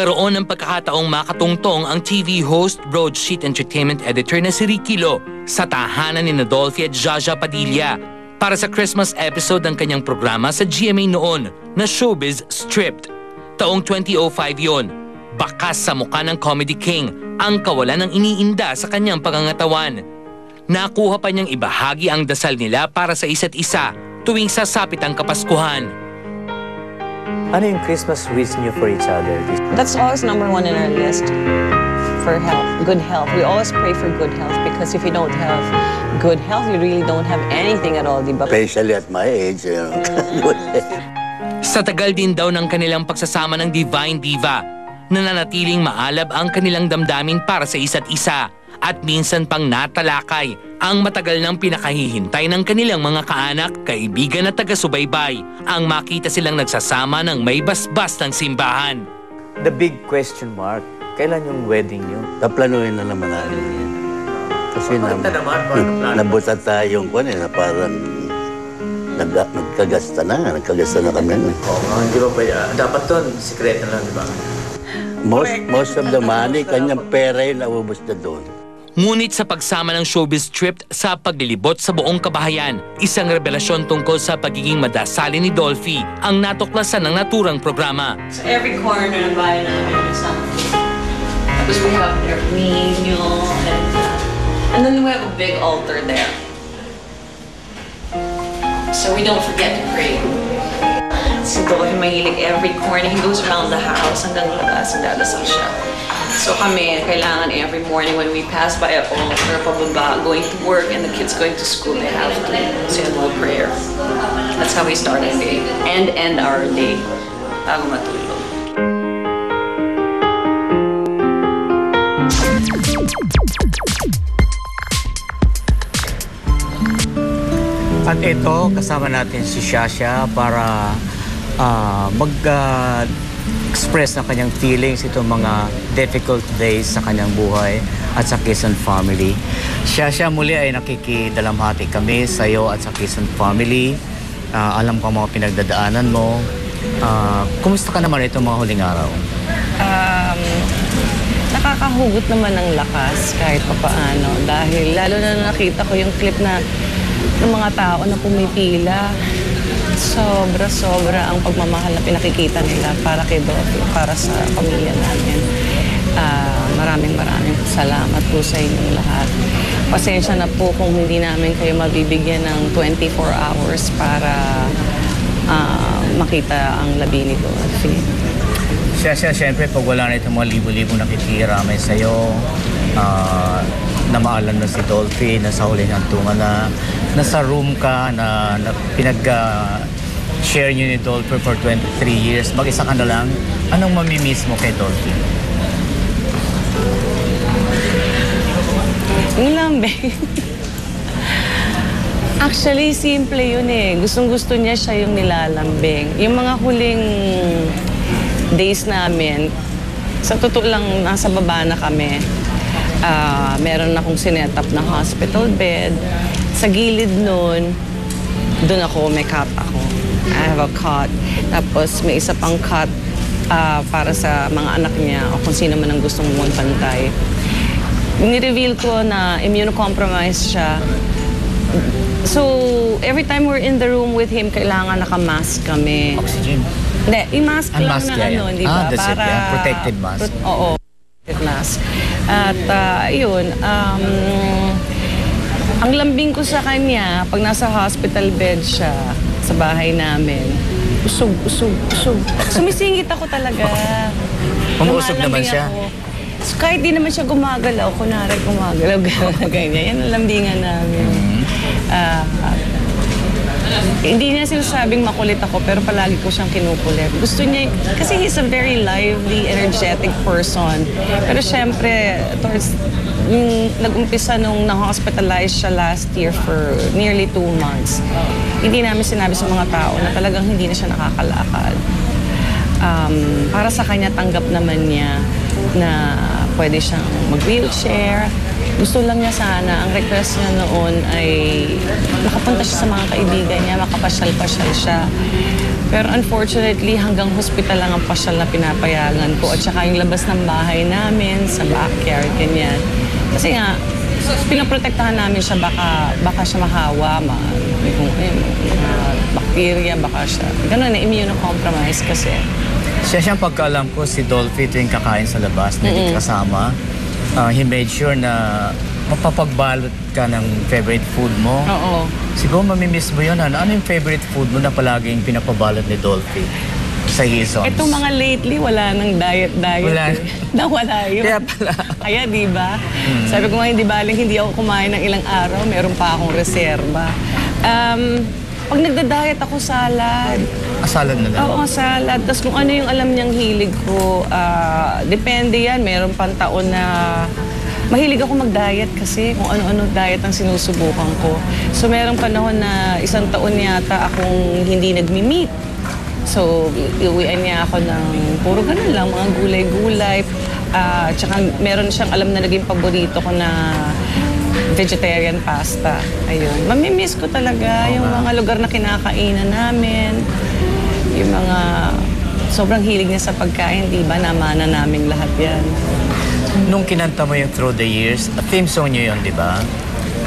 Nagkaroon ng pagkakataong makatungtong ang TV host, broadsheet entertainment editor na si Ricky Lo sa tahanan ni Dolphy at Jaja Padilla para sa Christmas episode ng kanyang programa sa GMA noon na Showbiz Stripped. Taong 2005 yon, bakas sa mukha ng Comedy King ang kawalan ng iniinda sa kanyang pangangatawan. Nakuha pa niyang ibahagi ang dasal nila para sa isa't isa tuwing sasapit ang Kapaskuhan. Ano yung Christmas wish niyo for each other? That's always number one in our list. For health, good health. We always pray for good health because if you don't have good health, you really don't have anything at all, diba? Especially at my age, you know. Sa tagal din daw ng kanilang pagsasama ng Divine Diva, nananatiling maalab ang kanilang damdamin para sa isa't isa at minsan pang natalakay ang matagal ng pinakahihintay ng kanilang mga kaanak, kaibigan at taga-subaybay ang makita silang nagsasama ng may basbas ng simbahan. The big question mark, kailan yung wedding niyo? Naplanuhin na naman namin yan. Kasi nabuta tayong kwan na parang nagkagasta na kami. Hindi ba dapat doon, sikreto lang, di ba? Most of the money, kanyang pera yung naubos na doon. Ngunit sa pagsama ng Showbiz Stripped sa paglilibot sa buong kabahayan, isang revelasyon tungkol sa pagiging madasali ni Dolphy ang natuklasan ng naturang programa. So every corner ng bahay namin is something. Tapos we have their menu and then we have a big altar there. So we don't forget to pray. Si Dolphy mahilig every corner. He goes around the house hanggang labas, nagdadasal siya. So kami, kailangan every morning when we pass by a altar, pababa, going to work, and the kids going to school, they have to say a little prayer. That's how we start our day and end our day bago matulog. At ito, kasama natin si Shasha para express ng kanyang feelings itong mga difficult days sa kanyang buhay at sa Quezon family. Shasha, muli ay nakikidalamhati kami sa iyo at sa Quezon family. Alam ko mga pinagdadaanan mo. Kumusta ka naman itong mga huling araw? Nakakahugot naman ng lakas kahit papaano dahil lalo na nakita ko yung clip na ng mga tao na pumipila. Sobra ang pagmamahal na pinakikita nila para kay Dolphy, para sa pamilya namin. Maraming salamat po sa inyong lahat. Pasensya na po kung hindi namin kayo mabibigyan ng 24 hours para makita ang labi ni Dolphy. Shasha, siyempre pag wala na itong mga libo-libong nakikiramay sa'yo, na maalam na si Dolphy, nasa huling hantungan na nasa room ka, na pinag-share nyo ni Dolphy for 23 years, mag-isa ka na lang, anong mamimiss mo kay Dolphy? Yung lambing. Actually, simple yun eh. Gustong-gusto niya siya yung nilalambing. Yung mga huling days namin, sa totoo lang, nasa baba na kami. Meron akong sinetap na hospital bed. Sa gilid nun, doon ako, may cot ako. I have a cot. Tapos may isa pang cot para sa mga anak niya o kung sino man ang gustong magpantay. Ni-reveal ko na immunocompromised siya. So, every time we're in the room with him, kailangan naka-mask kami. Oxygen? Hindi, yung mask lang mask, na ano, di ba? That's para, it, yeah. Protected mask. Oo, protected mask. At yun, ang lambing ko sa kanya, pag nasa hospital bed siya sa bahay namin, usog. Sumisingit ako talaga. Umuusog naman siya? So, kahit di naman siya gumagalaw, kunwari gumagalaw, ganyan. Yan ang lambingan namin. Hindi niya sinasabing makulit ako, pero palagi ko siyang kinukulit. Gusto niya, kasi he's a very lively, energetic person. Pero syempre, towards, nag-umpisa nung na-hospitalize siya last year for nearly 2 months. Hindi namin sinabi sa mga tao na talagang hindi na siya nakakalakad. Para sa kanya, tanggap naman niya na pwede siyang mag-wheelchair. Gusto lang niya sana, ang request niya noon ay makapunta siya sa mga kaibigan niya, makapasyal-pasyal siya. Pero unfortunately, hanggang hospital lang ang pasyal na pinapayagan ko. At saka yung labas ng bahay namin, sa backyard, ganyan. Kasi nga, pinaprotektahan namin siya, baka siya mahawa, mga bacteria, baka siya. Ganun na, immunocompromised kasi. Siyang pagkaalam ko, si Dolphy tuwing kakain sa labas, na hindi kasama, he made sure na mapapagbalot ka ng favorite food mo. Oo. Siguro mamimiss mo yun. Ano yung favorite food mo na palaging pinapabalot ni Dolphy sa Hizons? Itong mga lately, wala nang diet. Wala. Nawala yun. Kaya pala. Kaya di ba? Sabi ko nga, hindi baling hindi ako kumain ng ilang araw, meron pa akong reserba. Pag nagda-diet ako, salad. Salad na lang? Oo, salad. Tapos kung ano yung alam niyang hilig ko, depende yan. Meron pang taon na mahilig ako mag-diet kasi kung ano-ano diet ang sinusubukan ko. So meron panahon na 1 taon yata akong hindi nagmi-meat. So iuwian niya ako ng puro ganun lang, mga gulay-gulay. Tsaka meron siyang alam na naging paborito ko na vegetarian pasta. Ayun. Mamimiss ko talaga yung mga lugar na kinakainan namin. Yung mga sobrang hilig niya sa pagkain, di ba? Namana namin lahat yan. Nung kinanta mo yung Through the Years, theme song nyo yun, di ba?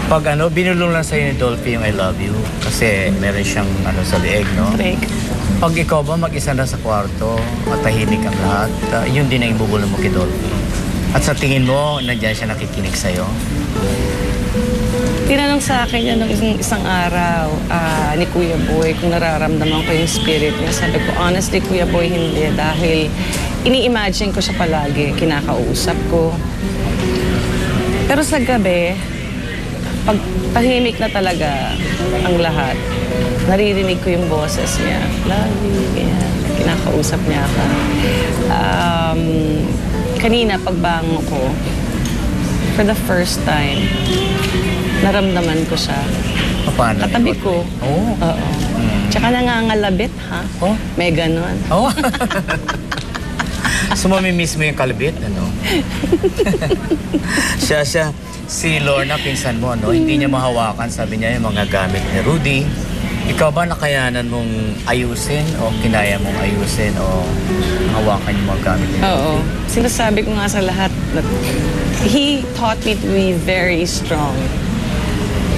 Pag binulong lang sa'yo ni Dolphy yung I Love You, kasi meron siyang sa leeg, no? Break. Pag ikaw ba mag-isa na sa kwarto at tahimik ang lahat, yun din ang ibubulong mo kay Dolphy. At sa tingin mo, nandiyan siya nakikinig sa'yo? Tinanong sa akin yan ng isang araw ni Kuya Boy kung nararamdaman ko yung spirit niya. Sabi ko, honestly, Kuya Boy, hindi. Dahil ini-imagine ko siya palagi, kinakausap ko. Pero sa gabi, pag tahimik na talaga ang lahat, naririnig ko yung boses niya. Love you, ganyan. Kinakausap niya ako. Kanina, pagbango ko, for the first time, naramdaman ko siya. Paano? Katabi ko. Oo. Oo. Tsaka nangangalabit, ha? Oh? May ganon. Oo. So, mamimiss mo yung kalbit, ano? siya, si Lorna, pinsan mo, no? Hindi niya mahawakan, sabi niya, yung mga gamit ni Rudy. Ikaw ba nakayanan mong ayusin o kinaya mong ayusin o hawakan yung mga gamit ni Rudy? Oo. Sinasabi ko nga sa lahat, he taught me to be very strong.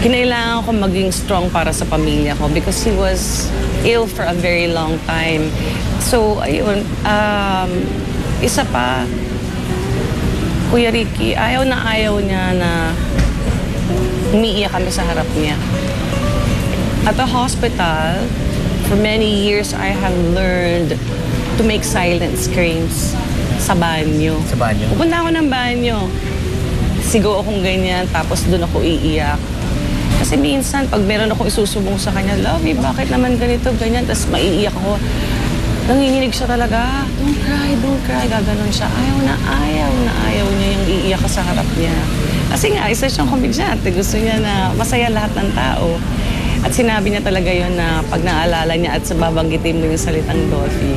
Kinailangan ko maging strong para sa pamilya ko because he was ill for a very long time. So, ayun, isa pa, Kuya Ricky, ayaw niya na umiiyak kami sa harap niya. At the hospital, for many years, I have learned to make silent screams sa banyo. Sa banyo? Pupunta ako ng banyo. Sigaw akong ganyan, tapos doon ako iiyak. Kasi minsan, pag meron akong isusubong sa kanya, Lovey, bakit naman ganito, ganyan, tapos maiiyak ako. Nanginginig siya talaga, don't cry, gaganon siya. Ayaw niya yung iiyak ka sa harap niya. Kasi nga, isa siyang komedyante, gusto niya na masaya lahat ng tao. At sinabi niya talaga yon na pag naalala niya at sa babanggitin mo yung salitang Dolphy,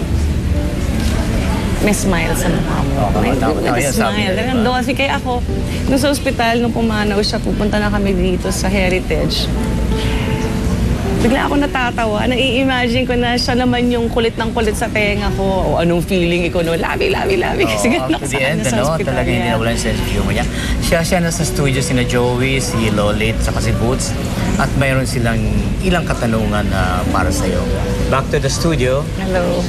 may smile sa mukha mo. May smile. Dolphy, kaya ako, nung sa ospital, nung pumanaw siya, pupunta na kami dito sa Heritage. Bigla ako natatawa. Nai-imagine ko na siya naman yung kulit ng kulit sa tenga ko. O anong feeling ko, no? Labi. Kasi ganun ako sa kanya sa ospital. Talaga hindi nawala yung sense of humor niya. Siya nasa studio, sina Joey, si Lolit, saka si Boots. At mayroon silang ilang katanungan para sa'yo. Back to the studio. Hello.